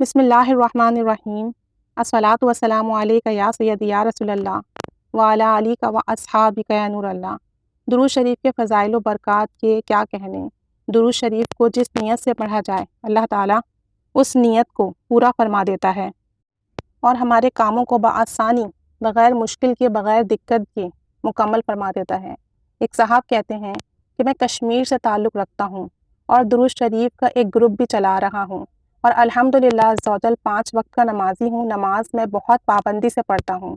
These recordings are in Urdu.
بسم اللہ الرحمن الرحیم الصلاۃ والسلام علیک یا سیدی یا رسول اللہ وعلی علیک و اصحابک یا نور اللہ۔ درود شریف کے فضائل و برکات کے کیا کہنے۔ درود شریف کو جس نیت سے پڑھا جائے اللہ تعالیٰ اس نیت کو پورا فرما دیتا ہے اور ہمارے کاموں کو بآسانی، بغیر مشکل کے، بغیر دقت کے مکمل فرما دیتا ہے۔ ایک صاحب کہتے ہیں کہ میں کشمیر سے تعلق رکھتا ہوں اور درود شریف کا ایک گروپ بھی چلا رہا ہوں، اور الحمدللہ عز و جل 5 وقت کا نمازی ہوں۔ نماز میں بہت پابندی سے پڑھتا ہوں،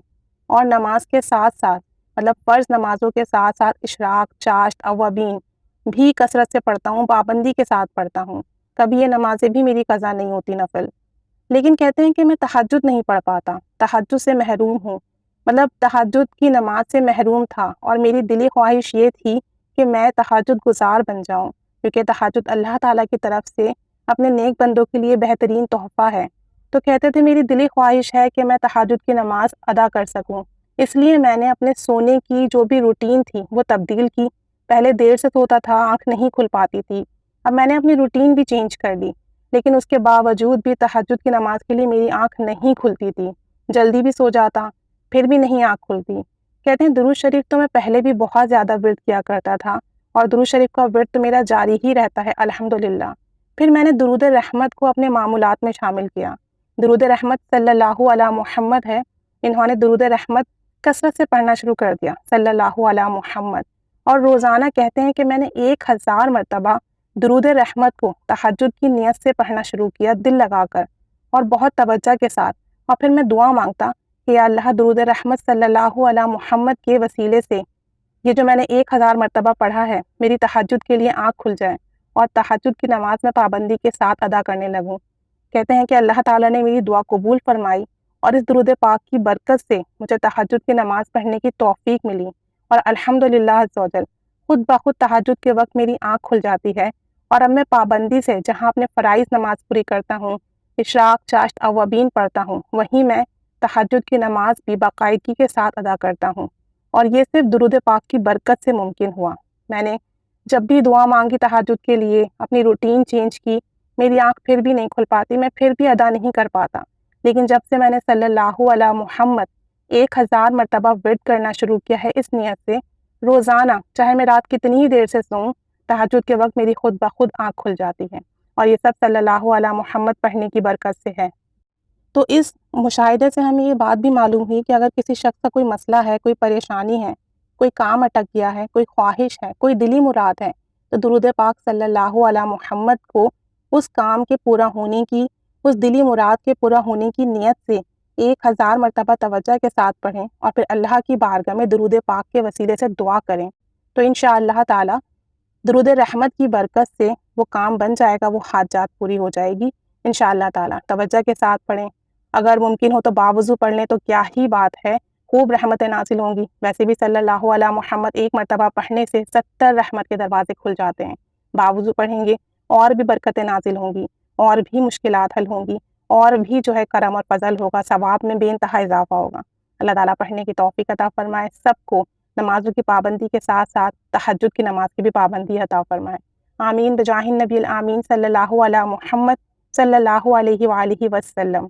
اور نماز کے ساتھ ساتھ مطلب فرض نمازوں کے ساتھ ساتھ اشراق، چاشت، اوابین بھی کثرت سے پڑھتا ہوں، پابندی کے ساتھ پڑھتا ہوں۔ کبھی یہ نمازیں بھی میری قضا نہیں ہوتی نفل۔ لیکن کہتے ہیں کہ میں تہجد نہیں پڑھ پاتا، تہجد سے محروم ہوں، مطلب تہجد کی نماز سے محروم تھا، اور میری دلی خواہش یہ تھی کہ میں تہجد گزار بن جاؤں، کیونکہ تہجد اللہ تعالیٰ کی طرف سے اپنے نیک بندوں کے لیے بہترین تحفہ ہے۔ تو کہتے تھے میری دلی خواہش ہے کہ میں تہجد کی نماز ادا کر سکوں، اس لیے میں نے اپنے سونے کی جو بھی روٹین تھی وہ تبدیل کی۔ پہلے دیر سے سوتا تھا، آنکھ نہیں کھل پاتی تھی، اب میں نے اپنی روٹین بھی چینج کر لی، لیکن اس کے باوجود بھی تہجد کی نماز کے لیے میری آنکھ نہیں کھلتی تھی، جلدی بھی سو جاتا، پھر بھی نہیں آنکھ کھلتی۔ کہتے ہیں درود شریف تو میں پہلے بھی بہت زیادہ ورد کیا کرتا تھا، اور درود شریف کا ورد تو میرا جاری ہی رہتا ہے الحمدللہ۔ پھر میں نے درود رحمت کو اپنے معمولات میں شامل کیا۔ درود رحمت صلی اللہ علی محمد ہے، انہوں نے درود رحمت کثرت سے پڑھنا شروع کر دیا، صلی اللہ علی محمد، اور روزانہ کہتے ہیں کہ میں نے 1000 مرتبہ درود رحمت کو تہجد کی نیت سے پڑھنا شروع کیا، دل لگا کر اور بہت توجہ کے ساتھ، اور پھر میں دعا مانگتا کہ یا اللہ درود رحمت صلی اللہ علی محمد کے وسیلے سے یہ جو میں نے 1000 مرتبہ پڑھا ہے میری تہجد کے لیے آنکھ کھل جائے، اور تہجد کی نماز میں پابندی کے ساتھ ادا کرنے لگوں۔ کہتے ہیں کہ اللہ تعالیٰ نے میری دعا قبول فرمائی، اور اس درود پاک کی برکت سے مجھے تہجد کی نماز پڑھنے کی توفیق ملی، اور الحمدللہ عز و جل خود بخود تہجد کے وقت میری آنکھ کھل جاتی ہے، اور اب میں پابندی سے جہاں اپنے فرائض نماز پوری کرتا ہوں، اشراق، چاشت، اوابین پڑھتا ہوں، وہیں میں تہجد کی نماز بھی باقاعدگی کے ساتھ ادا کرتا ہوں، اور یہ صرف درود پاک کی برکت سے ممکن ہوا۔ میں نے جب بھی دعا مانگی تہجد کے لیے، اپنی روٹین چینج کی، میری آنکھ پھر بھی نہیں کھل پاتی، میں پھر بھی ادا نہیں کر پاتا، لیکن جب سے میں نے صلی اللہ علی محمد 1000 مرتبہ ورد کرنا شروع کیا ہے اس نیت سے، روزانہ چاہے میں رات کتنی ہی دیر سے سوؤں، تہجد کے وقت میری خود بخود آنکھ کھل جاتی ہے، اور یہ سب صلی اللہ علی محمد پڑھنے کی برکت سے ہے۔ تو اس مشاہدے سے ہمیں یہ بات بھی معلوم ہوئی کہ اگر کسی شخص کا کوئی مسئلہ ہے، کوئی پریشانی ہے، کوئی کام اٹک گیا ہے، کوئی خواہش ہے، کوئی دلی مراد ہے، تو درود پاک صلی اللہ علی محمد کو اس کام کے پورا ہونے کی، اس دلی مراد کے پورا ہونے کی نیت سے 1000 مرتبہ توجہ کے ساتھ پڑھیں، اور پھر اللہ کی بارگاہ میں درود پاک کے وسیلے سے دعا کریں، تو انشاءاللہ تعالی درود رحمت کی برکت سے وہ کام بن جائے گا، وہ حاجات پوری ہو جائے گی انشاءاللہ تعالی۔ توجہ کے ساتھ پڑھیں، اگر ممکن ہو تو باوضو پڑھ لیں تو کیا ہی بات ہے، خوب رحمتیں نازل ہوں گی۔ ویسے بھی صلی اللہ علی محمد ایک مرتبہ پڑھنے سے 70 رحمت کے دروازے کھل جاتے ہیں۔ باوضو پڑھیں گے اور بھی برکتیں نازل ہوں گی، اور بھی مشکلات حل ہوں گی، اور بھی جو ہے کرم اور فضل ہوگا، ثواب میں بے انتہا اضافہ ہوگا۔ اللہ تعالیٰ پڑھنے کی توفیق عطا فرمائے، سب کو نمازوں کی پابندی کے ساتھ ساتھ تہجد کی نماز کی بھی پابندی عطا فرمائے۔ آمین بجاہ النبی الامین صلی اللہ علی محمد صلی اللہ علیہ وآلہ وسلم۔